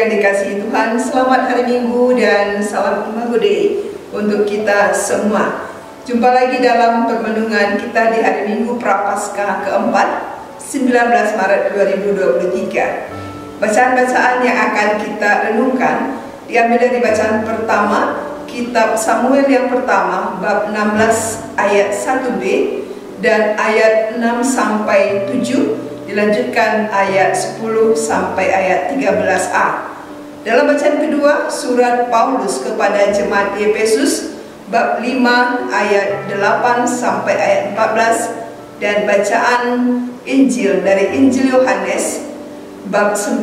yang dikasihi Tuhan, selamat hari Minggu dan salam Imago Dei untuk kita semua. Jumpa lagi dalam permenungan kita di hari Minggu Prapaskah keempat, 19 Maret 2023. Bacaan-bacaan yang akan kita renungkan diambil dari bacaan pertama, Kitab Samuel yang pertama, bab 16 ayat 1b dan ayat 6 sampai 7. Dilanjutkan ayat 10 sampai ayat 13a. Dalam bacaan kedua, surat Paulus kepada jemaat di Efesus bab 5 ayat 8 sampai ayat 14, dan bacaan Injil dari Injil Yohanes bab 9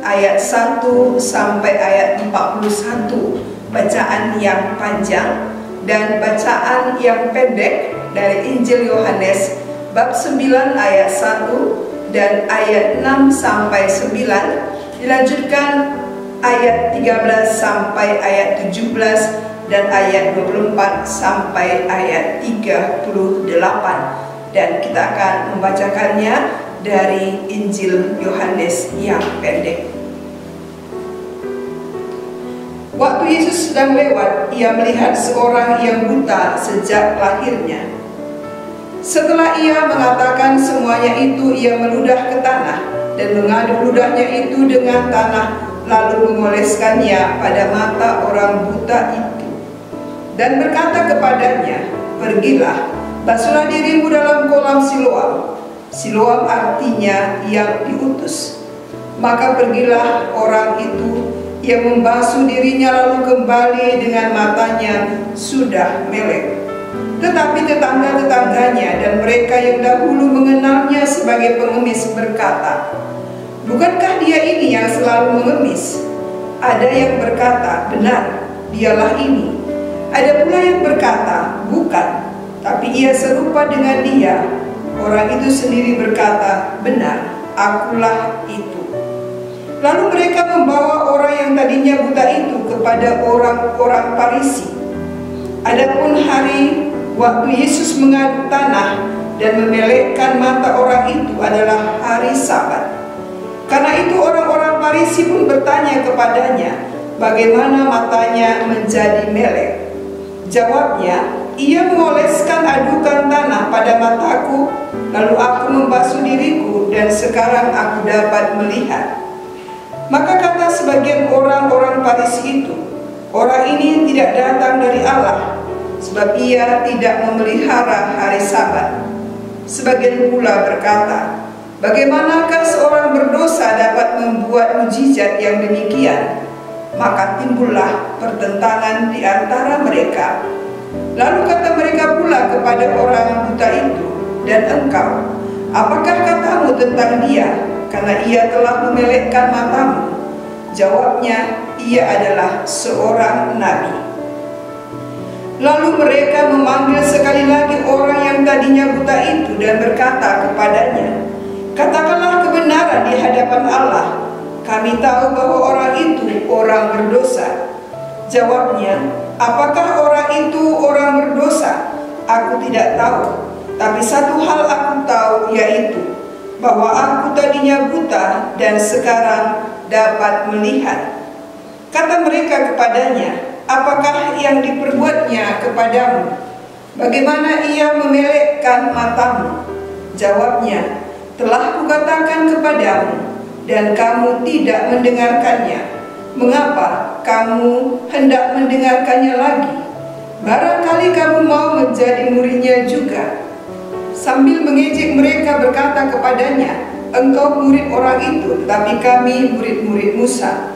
ayat 1 sampai ayat 41, bacaan yang panjang, dan bacaan yang pendek dari Injil Yohanes bab 9 ayat 1 dan ayat 6 sampai 9, dilanjutkan ayat 13 sampai ayat 17 dan ayat 24 sampai ayat 38, dan kita akan membacakannya dari Injil Yohanes yang pendek. Waktu Yesus sedang lewat, ia melihat seorang yang buta sejak lahirnya. Setelah ia mengatakan semuanya itu, ia meludah ke tanah dan mengaduk ludahnya itu dengan tanah, lalu mengoleskannya pada mata orang buta itu, dan berkata kepadanya, "Pergilah, basuhlah dirimu dalam kolam Siloam." Siloam artinya yang diutus. Maka pergilah orang itu, ia membasuh dirinya lalu kembali dengan matanya sudah melek. Tetapi tetangga-tetangganya dan mereka yang dahulu mengenalnya sebagai pengemis berkata, "Bukankah dia ini yang selalu mengemis?" Ada yang berkata, "Benar, dialah ini." Ada pula yang berkata, "Bukan, tapi ia serupa dengan dia." Orang itu sendiri berkata, "Benar, akulah itu." Lalu mereka membawa orang yang tadinya buta itu kepada orang-orang Farisi. Adapun hari waktu Yesus mengaduk tanah dan memelekkan mata orang itu adalah hari Sabat. Karena itu orang-orang Farisi pun bertanya kepadanya, bagaimana matanya menjadi melek. Jawabnya, "Ia mengoleskan adukan tanah pada mataku, lalu aku membasuh diriku, dan sekarang aku dapat melihat." Maka kata sebagian orang-orang Farisi itu, "Orang ini tidak datang dari Allah, sebab ia tidak memelihara hari Sabat." Sebagian pula berkata, "Bagaimanakah seorang berdosa dapat membuat mujizat yang demikian?" Maka timbullah pertentangan di antara mereka. Lalu kata mereka pula kepada orang buta itu, "Dan engkau, apakah katamu tentang dia, karena ia telah memelekkan matamu?" Jawabnya, "Ia adalah seorang nabi." Lalu mereka memanggil sekali lagi orang yang tadinya buta itu dan berkata kepadanya, "Katakanlah kebenaran di hadapan Allah. Kami tahu bahwa orang itu orang berdosa." Jawabnya, "Apakah orang itu orang berdosa? Aku tidak tahu. Tapi satu hal aku tahu, yaitu bahwa aku tadinya buta dan sekarang dapat melihat." Kata mereka kepadanya, "Apakah yang diperbuatnya kepadamu? Bagaimana ia memelekkan matamu?" Jawabnya, "Telah kukatakan kepadamu, dan kamu tidak mendengarkannya. Mengapa kamu hendak mendengarkannya lagi? Barangkali kamu mau menjadi muridnya juga." Sambil mengejek mereka berkata kepadanya, "Engkau murid orang itu, tetapi kami murid-murid Musa.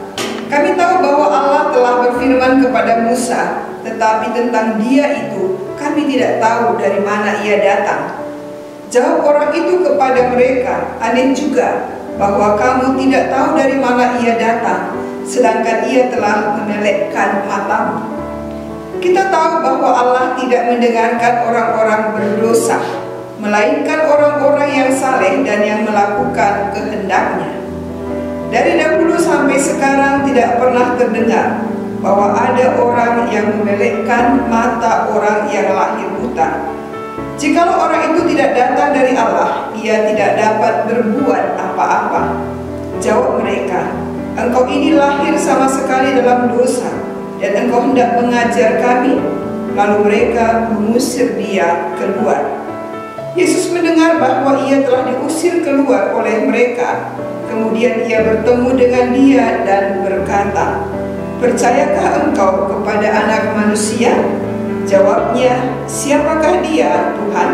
Kami tahu bahwa Allah telah berfirman kepada Musa, tetapi tentang dia itu kami tidak tahu dari mana ia datang." Jawab orang itu kepada mereka, "Aneh juga bahwa kamu tidak tahu dari mana ia datang, sedangkan ia telah memelekkan matamu. Kita tahu bahwa Allah tidak mendengarkan orang-orang berdosa, melainkan orang-orang yang saleh dan yang melakukan kehendaknya. Dari dahulu sampai sekarang tidak pernah terdengar bahwa ada orang yang memelekkan mata orang yang lahir buta. Jikalau orang itu tidak datang dari Allah, ia tidak dapat berbuat apa-apa." Jawab mereka, Engkau ini lahir sama sekali dalam dosa, dan engkau hendak mengajar kami?" Lalu mereka mengusir dia keluar. Yesus mendengar bahwa ia telah diusir keluar oleh mereka. Kemudian ia bertemu dengan dia dan berkata, "Percayakah engkau kepada Anak Manusia?" Jawabnya, "Siapakah dia, Tuhan,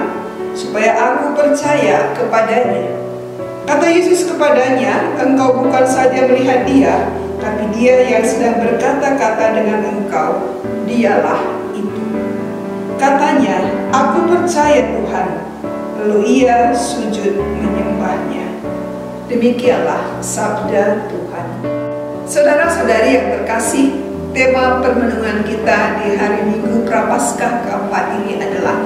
supaya aku percaya kepadanya?" Kata Yesus kepadanya, "Engkau bukan saja melihat dia, tapi dia yang sedang berkata-kata dengan engkau, dialah itu." Katanya, "Aku percaya, Tuhan." Lalu ia sujud menyembahnya. Demikianlah sabda Tuhan. Saudara-saudari yang terkasih, tema permenungan kita di hari Minggu Prapaskah keempat ini adalah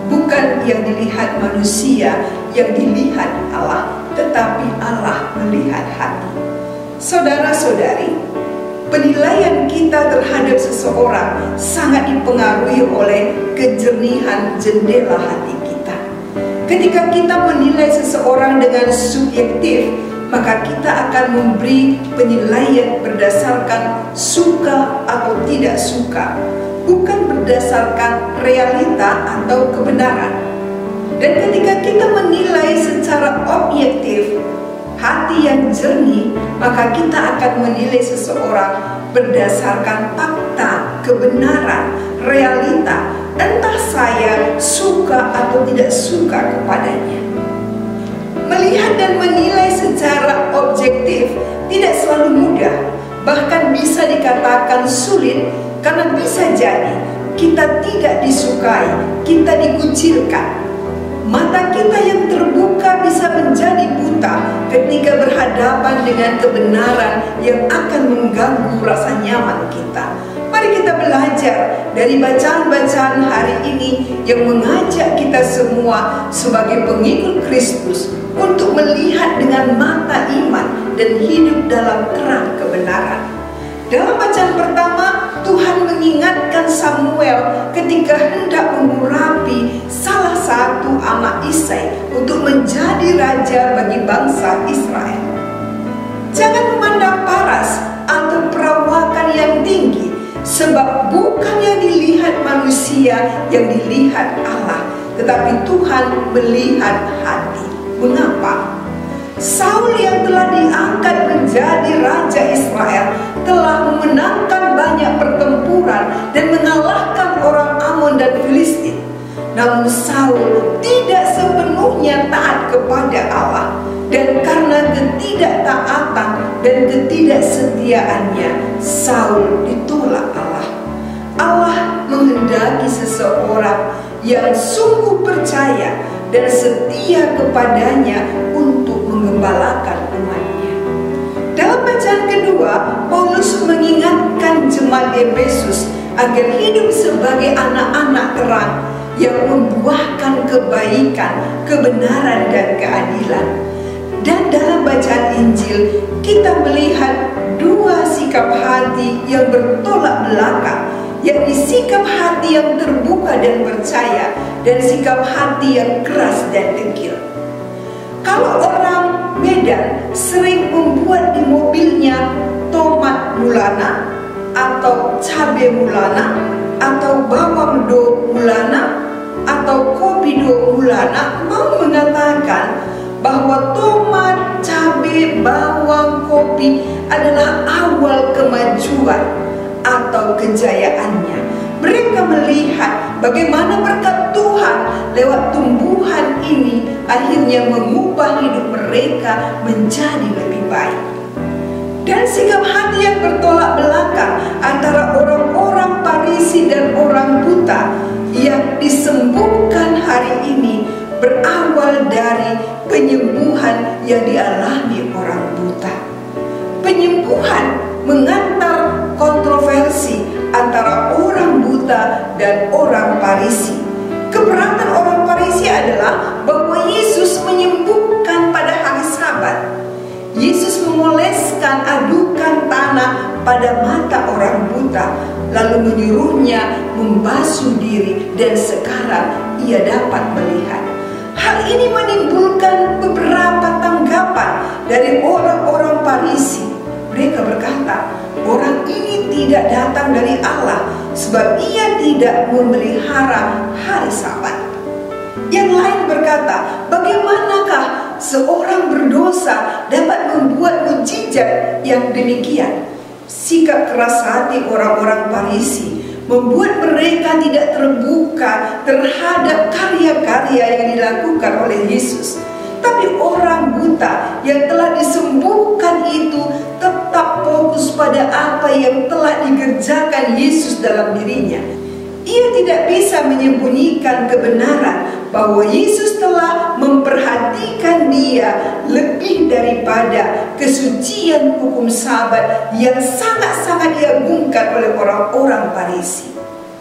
bukan yang dilihat manusia, yang dilihat Allah, tetapi Allah melihat hati. Saudara-saudari, penilaian kita terhadap seseorang sangat dipengaruhi oleh kejernihan jendela hati kita. Ketika kita menilai seseorang dengan subjektif, maka kita akan memberi penilaian berdasarkan suka atau tidak suka, bukan berdasarkan realita atau kebenaran. Dan ketika kita menilai secara objektif, hati yang jernih, maka kita akan menilai seseorang berdasarkan fakta, kebenaran, realita. Entah saya suka atau tidak suka kepadanya. Melihat dan menilai secara objektif tidak selalu mudah, bahkan bisa dikatakan sulit, karena bisa jadi kita tidak disukai, kita dikucilkan. Mata kita yang terbuka bisa menjadi buta ketika berhadapan dengan kebenaran yang akan mengganggu rasa nyaman kita. Mari kita belajar dari bacaan-bacaan hari ini yang mengajak kita semua sebagai pengikut Kristus untuk melihat dengan mata iman dan hidup dalam terang kebenaran. Dalam bacaan pertama, Tuhan mengingatkan Samuel ketika hendak mengurapi salah satu anak Isai untuk menjadi raja bagi bangsa Israel. Jangan memandang paras atau perawakan yang tinggi, sebab bukan yang dilihat manusia yang dilihat Allah, tetapi Tuhan melihat hati. Mengapa? Saul yang telah diangkat menjadi raja Israel telah memenangkan banyak pertempuran dan mengalahkan orang Amon dan Filistin. Namun Saul tidak sepenuhnya taat kepada Allah, dan karena ketidaktaatan dan ketidaksetiaannya, Saul ditolak Allah. Allah menghendaki seseorang yang sungguh percaya dan setia kepadanya untuk mengembalakan umatnya. Dalam bacaan kedua, Paulus mengingatkan jemaat Efesus agar hidup sebagai anak-anak terang yang membuahkan kebaikan, kebenaran, dan keadilan. Dan dalam bacaan Injil, kita melihat dua sikap hati yang bertolak belakang, yakni sikap hati yang terbuka dan percaya, dan sikap hati yang keras dan degil. Kalau orang Medan sering membuat di mobilnya tomat mulana, atau cabai mulana, atau bawang do mulana, atau kopi do mulana, mau mengatakan bahwa tomat, cabai, bawang, kopi adalah awal kemajuan atau kejayaannya. Mereka melihat bagaimana berkat Tuhan lewat tumbuhan ini akhirnya mengubah hidup mereka menjadi lebih baik. Dan sikap hati yang bertolak belakang antara orang-orang Farisi dan orang buta yang disembuhkan hari ini berawal dari penyembuhan yang dialami orang buta. Penyembuhan mengantar kontroversi antara orang buta dan orang Farisi. Keberatan orang Farisi adalah bahwa Yesus menyembuhkan pada hari Sabat. Yesus memoleskan adukan tanah pada mata orang buta, lalu menyuruhnya membasuh diri, dan sekarang ia dapat melihat. Hal ini menimbulkan beberapa tanggapan dari orang-orang Farisi. Mereka berkata, orang ini tidak datang dari Allah sebab ia tidak memelihara hari Sabat. Yang lain berkata, bagaimanakah seorang berdosa dapat membuat mukjizat yang demikian? Sikap keras hati orang-orang Farisi membuat mereka tidak terbuka terhadap karya-karya yang dilakukan oleh Yesus. Tapi orang buta yang telah disembuhkan itu tetap fokus pada apa yang telah dikerjakan Yesus dalam dirinya. Ia tidak bisa menyembunyikan kebenaran bahwa Yesus telah memperhatikan dia lebih daripada kesucian hukum Sabat yang sangat-sangat diagungkan oleh orang-orang Farisi.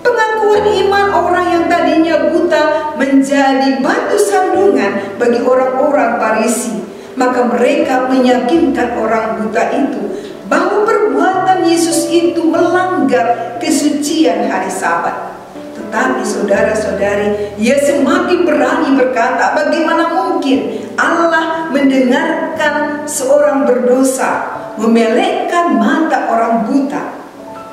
Pengakuan iman orang yang tadinya buta menjadi batu sandungan bagi orang-orang Farisi. Maka mereka meyakinkan orang buta itu bahwa perbuatan Yesus itu melanggar kesucian hari Sabat. Tetapi saudara-saudari, ia semakin berani berkata, bagaimana mungkin Allah mendengarkan seorang berdosa memelekkan mata orang buta?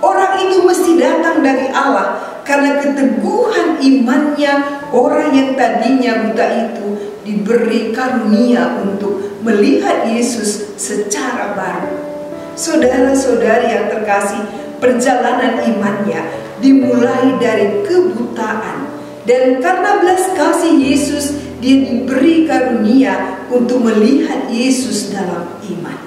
Orang itu mesti datang dari Allah karena keteguhan imannya. Orang yang tadinya buta itu diberi karunia untuk melihat Yesus secara baru. Saudara-saudari yang terkasih, perjalanan imannya dimulai dari kebutaan, dan karena belas kasih Yesus, dia diberi karunia untuk melihat Yesus dalam iman.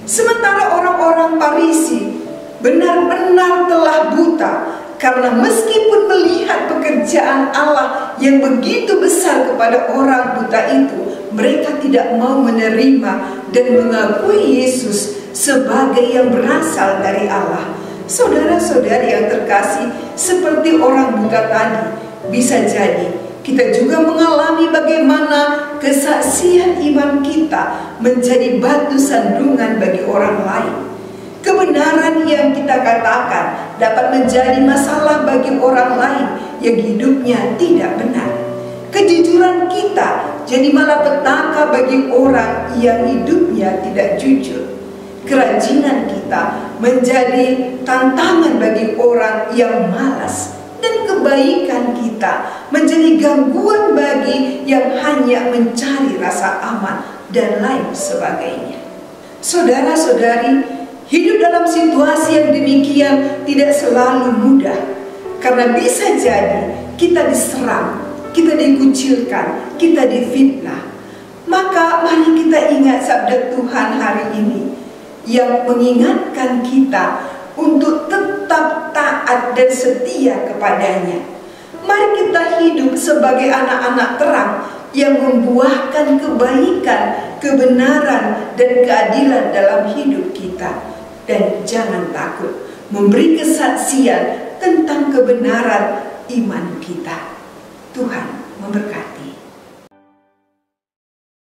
Sementara orang-orang Farisi benar-benar telah buta, karena meskipun melihat pekerjaan Allah yang begitu besar kepada orang buta itu, mereka tidak mau menerima dan mengakui Yesus sebagai yang berasal dari Allah. Saudara-saudari yang terkasih, seperti orang buta tadi, bisa jadi kita juga mengalami bagaimana kesaksian iman kita menjadi batu sandungan bagi orang lain. Kebenaran yang kita katakan dapat menjadi masalah bagi orang lain yang hidupnya tidak benar. Kejujuran kita jadi malapetaka bagi orang yang hidupnya tidak jujur. Kerajinan kita menjadi tantangan bagi orang yang malas, dan kebaikan kita menjadi gangguan bagi yang hanya mencari rasa aman dan lain sebagainya. Saudara-saudari, hidup dalam situasi yang demikian tidak selalu mudah, karena bisa jadi kita diserang, kita dikucilkan, kita difitnah. Maka mari kita ingat sabda Tuhan hari ini yang mengingatkan kita untuk tetap taat dan setia kepadanya. Mari kita hidup sebagai anak-anak terang yang membuahkan kebaikan, kebenaran, dan keadilan dalam hidup kita. Dan jangan takut memberi kesaksian tentang kebenaran iman kita. Tuhan memberkati.